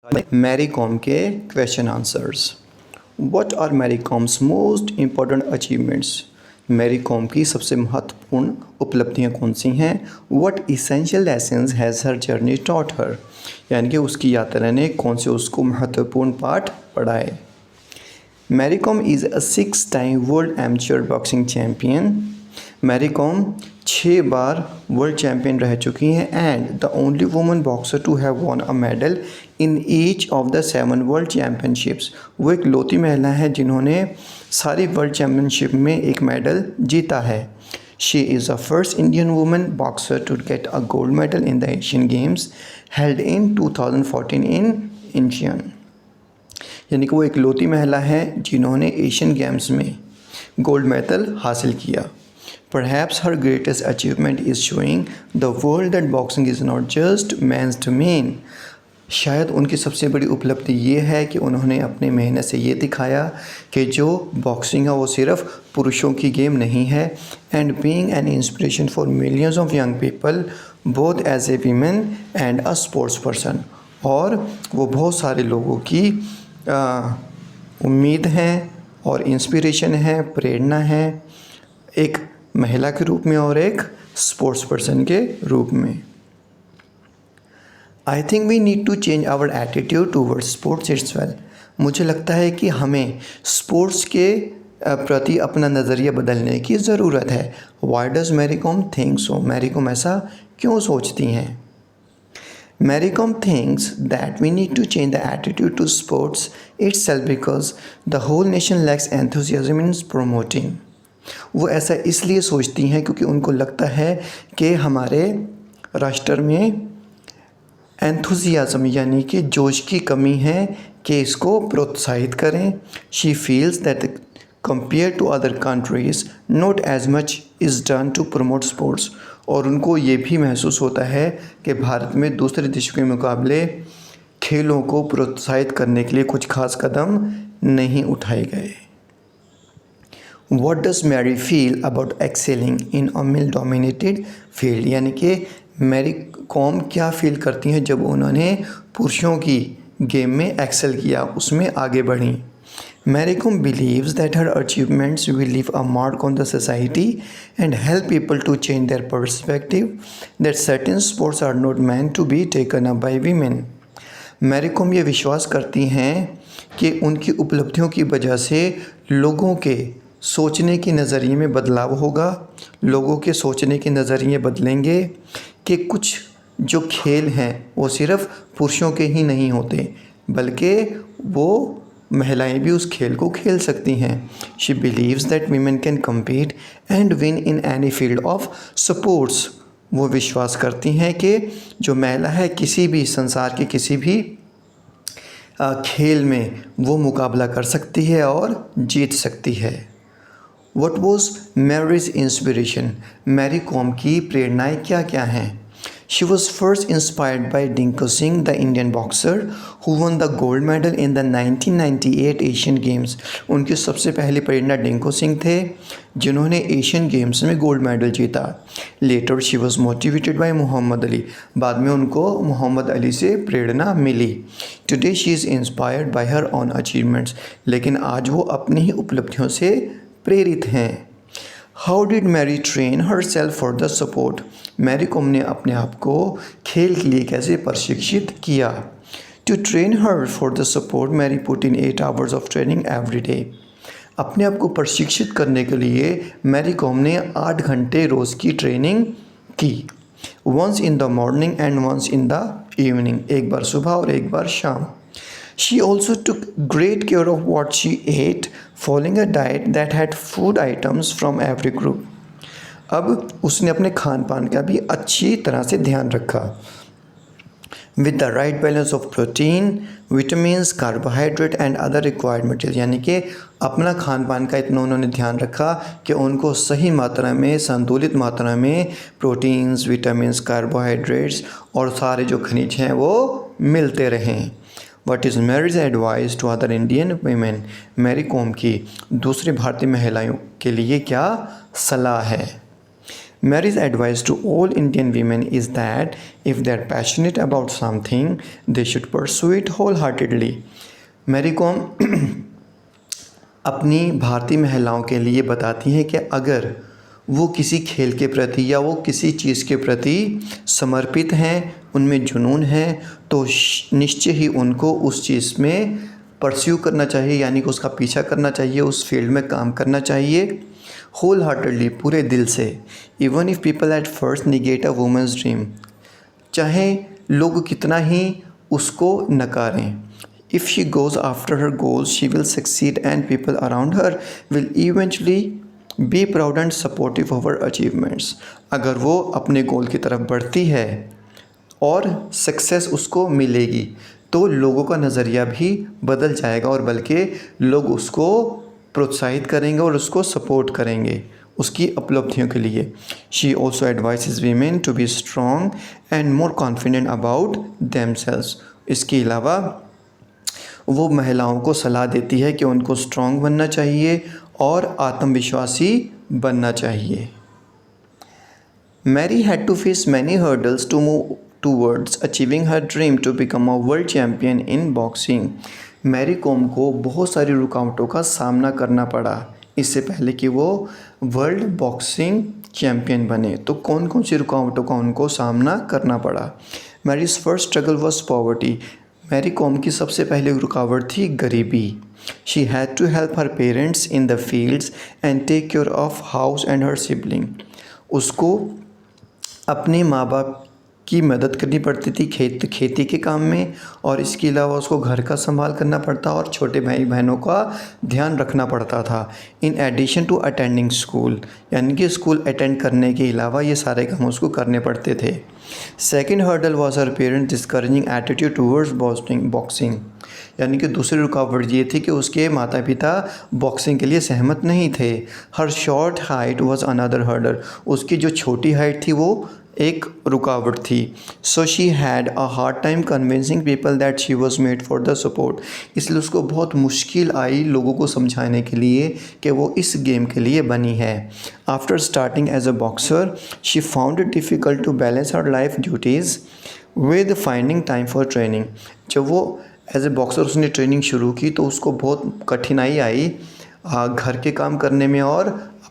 Mary Kom के question answers. What are Mary Kom's most important achievements? Mary Kom की सबसे महत्वपूर्ण उपलब्धियां कौन सी हैं? What essential lessons has her journey taught her? यानी कि उसकी यात्रा ने कौन से उसको महत्वपूर्ण पाठ पढ़ाए। Mary Kom is a 6 time world amateur boxing champion. Mary Kom 6 बार वर्ल्ड चैम्पियन रह चुकी हैं and the only woman boxer to have won a medal in each of the 7 world championships. वो एक लौती महिला है जिन्होंने सारी वर्ल्ड चैम्पियनशिप में एक मेडल जीता है। She is the first Indian woman boxer to get a gold medal in the Asian Games held in 2014 in Incheon. यानी कि वो एक लौती महिला है जिन्होंने एशियन गेम्स में गोल्ड मेडल हासिल किया। Perhaps her greatest achievement is showing the world that boxing is not just men's domain. शायद उनकी सबसे बड़ी उपलब्धि ये है कि उन्होंने अपने मेहनत से ये दिखाया कि जो बॉक्सिंग है वो सिर्फ पुरुषों की गेम नहीं है। And being an inspiration for millions of young people both as a women and a sports person. और वो बहुत सारे लोगों की उम्मीद हैं और इंस्पिरेशन है, प्रेरणा है, एक महिला के रूप में और एक स्पोर्ट्स पर्सन के रूप में। I think we need to change our attitude towards sports itself. मुझे लगता है कि हमें स्पोर्ट्स के प्रति अपना नज़रिया बदलने की ज़रूरत है। Why does Mary Kom think so? Mary Kom ऐसा क्यों सोचती हैं? Mary Kom thinks that we need to change the attitude to sports itself because the whole nation lacks enthusiasm in promoting. वो ऐसा इसलिए सोचती हैं क्योंकि उनको लगता है कि हमारे राष्ट्र में एंथुसियाज्म यानी कि जोश की कमी है कि इसको प्रोत्साहित करें। She feels that compare to other countries not as much is done to promote sports. और उनको ये भी महसूस होता है कि भारत में दूसरे देशों के मुकाबले खेलों को प्रोत्साहित करने के लिए कुछ खास कदम नहीं उठाए गए। What does Mary feel about excelling in a male dominated field? यानी कि मैरी कॉम क्या फील करती हैं जब उन्होंने पुरुषों की गेम में एक्सेल किया, उसमें आगे बढ़ी। Mary Kom believes that her achievements will leave a mark on the society and help people to change their perspective that certain sports are not meant to be taken up by women. Mary Kom ये विश्वास करती हैं कि उनकी उपलब्धियों की वजह से लोगों के सोचने के नज़रिए में बदलाव होगा। लोगों के सोचने के नज़रिए बदलेंगे कि कुछ जो खेल हैं वो सिर्फ पुरुषों के ही नहीं होते बल्कि वो महिलाएं भी उस खेल को खेल सकती हैं। She believes that women can compete and win in any field of sports. वो विश्वास करती हैं कि जो महिला है किसी भी संसार के किसी भी खेल में वो मुकाबला कर सकती है और जीत सकती है। What was Mary's inspiration? Mary Kom की प्रेरणाएं क्या क्या हैं? She was first inspired by Dinku Singh, the Indian boxer, who won the gold medal in the 1998 Asian Games. उनकी सबसे पहली प्रेरणा डिंको सिंह थे जिन्होंने एशियन गेम्स में गोल्ड मेडल जीता। Later she was motivated by Muhammad Ali. बाद में उनको मोहम्मद अली से प्रेरणा मिली। Today she is inspired by her own achievements. लेकिन आज वो अपनी ही उपलब्धियों से प्रेरित हैं। How did Mary train herself for the support? Mary Kom ने अपने आप को खेल के लिए कैसे प्रशिक्षित किया? To train her for the support Mary put in 8 hours of training every day. अपने आप को प्रशिक्षित करने के लिए मैरी कॉम ने 8 घंटे रोज़ की ट्रेनिंग की। Once in the morning and once in the evening. एक बार सुबह और एक बार शाम। She also took great care of what she ate, following a diet that had food items from every group. अब उसने अपने खान पान का भी अच्छी तरह से ध्यान रखा। With the right balance of protein, vitamins, carbohydrate and other required materials. यानी कि अपना खान पान का इतना उन्होंने ध्यान रखा कि उनको सही मात्रा में, संतुलित मात्रा में प्रोटीन्स, विटामिन्स, कार्बोहाइड्रेट्स और सारे जो खनिज हैं वो मिलते रहें। What is Mary's advice to other Indian women? Mary Kom की दूसरी भारतीय महिलाओं के लिए क्या सलाह है? Mary's advice to all Indian women is that if they're passionate about something, they should pursue it wholeheartedly. Mary Kom अपनी भारतीय महिलाओं के लिए बताती हैं कि अगर वो किसी खेल के प्रति या वो किसी चीज़ के प्रति समर्पित हैं, उनमें जुनून है, तो निश्चय ही उनको उस चीज़ में परस्यू करना चाहिए, यानी कि उसका पीछा करना चाहिए, उस फील्ड में काम करना चाहिए होल हार्टेडली, पूरे दिल से. Even if people at first negate a women's dream, चाहे लोग कितना ही उसको नकारें. If she goes after her goals she will succeed and people around her will eventually be proud and supportive of her achievements. अगर वो अपने गोल की तरफ बढ़ती है और सक्सेस उसको मिलेगी तो लोगों का नज़रिया भी बदल जाएगा और बल्कि लोग उसको प्रोत्साहित करेंगे और उसको सपोर्ट करेंगे उसकी उपलब्धियों के लिए. She also advises women to be strong and more confident about themselves. इसके अलावा वो महिलाओं को सलाह देती है कि उनको स्ट्रॉन्ग बनना चाहिए और आत्मविश्वासी बनना चाहिए. Mary had to face many hurdles to move towards achieving her dream to become a world champion in boxing. Mary Kom को बहुत सारी रुकावटों का सामना करना पड़ा इससे पहले कि वो वर्ल्ड बॉक्सिंग चैम्पियन बने. तो कौन कौन सी रुकावटों का उनको सामना करना पड़ा. Mary's first struggle was poverty. Mary Kom की सबसे पहली रुकावट थी गरीबी. She had to help her parents in the fields and take care of house and her sibling. उसको अपने माँ बाप की मदद करनी पड़ती थी खेती के काम में, और इसके अलावा उसको घर का संभाल करना पड़ता और छोटे भाई बहनों का ध्यान रखना पड़ता था. In addition to attending school, यानी कि स्कूल अटेंड करने के अलावा ये सारे काम उसको करने पड़ते थे. Second hurdle was her parents discouraging attitude towards boxing. यानी कि दूसरी रुकावट ये थी कि उसके माता पिता बॉक्सिंग के लिए सहमत नहीं थे. Her short height was another hurdle. उसकी जो छोटी हाइट थी वो एक रुकावट थी. So she had a hard time convincing people that she was made for the support. इसलिए उसको बहुत मुश्किल आई लोगों को समझाने के लिए कि वो इस गेम के लिए बनी है. After starting as a boxer she found it difficult to balance her life duties with finding time for training. जब वो एज ए बॉक्सर उसने ट्रेनिंग शुरू की तो उसको बहुत कठिनाई आई घर के काम करने में और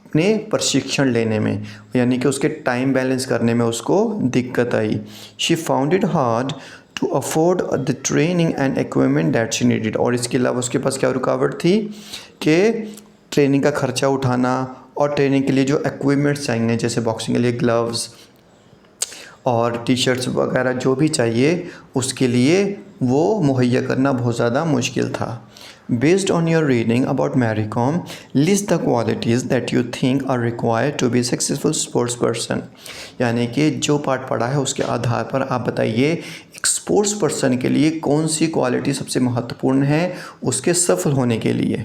अपने प्रशिक्षण लेने में, यानी कि उसके टाइम बैलेंस करने में उसको दिक्कत आई. She found it hard to afford the training and equipment that she needed. और इसके अलावा उसके पास क्या रुकावट थी कि ट्रेनिंग का खर्चा उठाना और ट्रेनिंग के लिए जो इक्विपमेंट्स चाहिए जैसे बॉक्सिंग के लिए ग्लव्स और टी शर्ट्स वगैरह जो भी चाहिए उसके लिए वो मुहैया करना बहुत ज़्यादा मुश्किल था. Based on your reading about Mary Kom, list the qualities that you think are required to be a successful sports person. यानी कि जो पाठ पढ़ा है उसके आधार पर आप बताइए एक स्पोर्ट्स पर्सन के लिए कौन सी क्वालिटी सबसे महत्वपूर्ण है उसके सफल होने के लिए.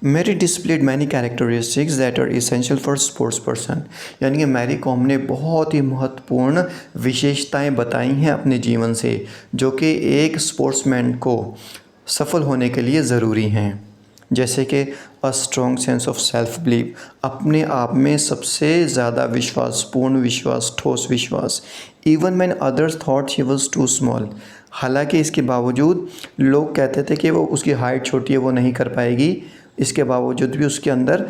Mary displayed many characteristics that are essential for sports person. यानी कि मैरी कॉम ने बहुत ही महत्वपूर्ण विशेषताएं बताई हैं अपने जीवन से जो कि एक स्पोर्ट्समैन को सफल होने के लिए ज़रूरी हैं. जैसे कि a strong sense of self believe, अपने आप में सबसे ज़्यादा विश्वास, पूर्ण विश्वास, ठोस विश्वास. Even man others thought she was too small. हालांकि इसके बावजूद लोग कहते थे कि वो उसकी हाइट छोटी है वो नहीं कर पाएगी, इसके बावजूद भी उसके अंदर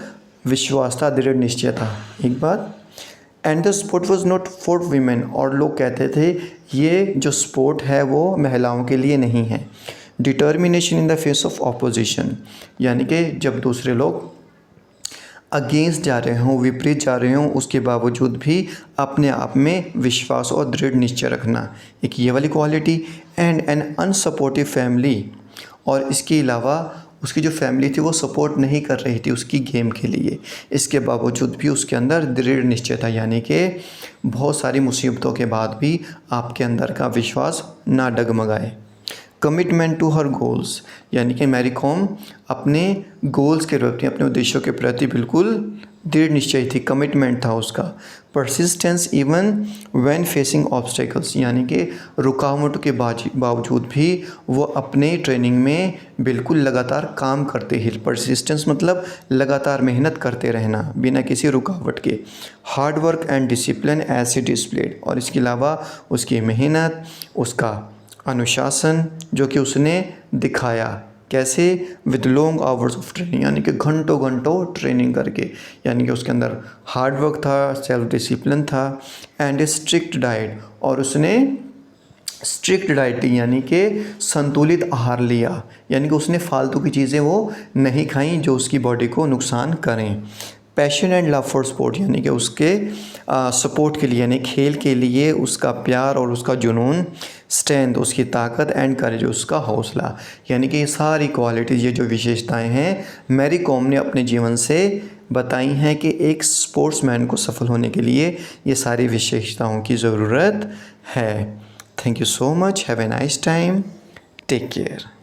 विश्वास था, दृढ़ निश्चय था. एक बात, and the sport was not for women. और लोग कहते थे ये जो स्पोर्ट है वो महिलाओं के लिए नहीं है. Determination in the face of opposition, यानी कि जब दूसरे लोग अगेंस्ट जा रहे हों, विपरीत जा रहे हों, उसके बावजूद भी अपने आप में विश्वास और दृढ़ निश्चय रखना, एक ये वाली quality. And an unsupportive family, और इसके अलावा उसकी जो फैमिली थी वो सपोर्ट नहीं कर रही थी उसकी गेम के लिए, इसके बावजूद भी उसके अंदर दृढ़ निश्चय था. यानी कि बहुत सारी मुसीबतों के बाद भी आपके अंदर का विश्वास ना डगमगाए. कमिटमेंट टू हर गोल्स, यानी कि मैरी कॉम अपने गोल्स के प्रति, अपने उद्देश्यों के प्रति बिल्कुल दृढ़ निश्चय थी, कमिटमेंट था उसका। Persistence even when facing obstacles, यानी कि रुकावटों के बावजूद भी वो अपने ट्रेनिंग में बिल्कुल लगातार काम करते ही। परसिस्टेंस मतलब लगातार मेहनत करते रहना बिना किसी रुकावट के। Hard work and discipline as he displayed, और इसके अलावा उसकी मेहनत, उसका अनुशासन जो कि उसने दिखाया, कैसे, with long hours of training, यानी कि घंटों घंटों ट्रेनिंग करके, यानी कि उसके अंदर हार्ड वर्क था, सेल्फ डिसिप्लिन था, एंड ए स्ट्रिक्ट डाइट, और उसने स्ट्रिक्ट डाइट ली, यानी कि संतुलित आहार लिया, यानी कि उसने फालतू की चीज़ें वो नहीं खाई जो उसकी बॉडी को नुकसान करें। Passion and love for sport, यानी कि उसके सपोर्ट के लिए, यानी खेल के लिए उसका प्यार और उसका जुनून। स्ट्रेंथ, उसकी ताकत, एंड करेज, उसका हौसला, यानी कि ये सारी क्वालिटीज़, ये जो विशेषताएं हैं मैरी कॉम ने अपने जीवन से बताई हैं कि एक स्पोर्ट्समैन को सफल होने के लिए ये सारी विशेषताओं की ज़रूरत है। Thank you so much, have a nice time, take care.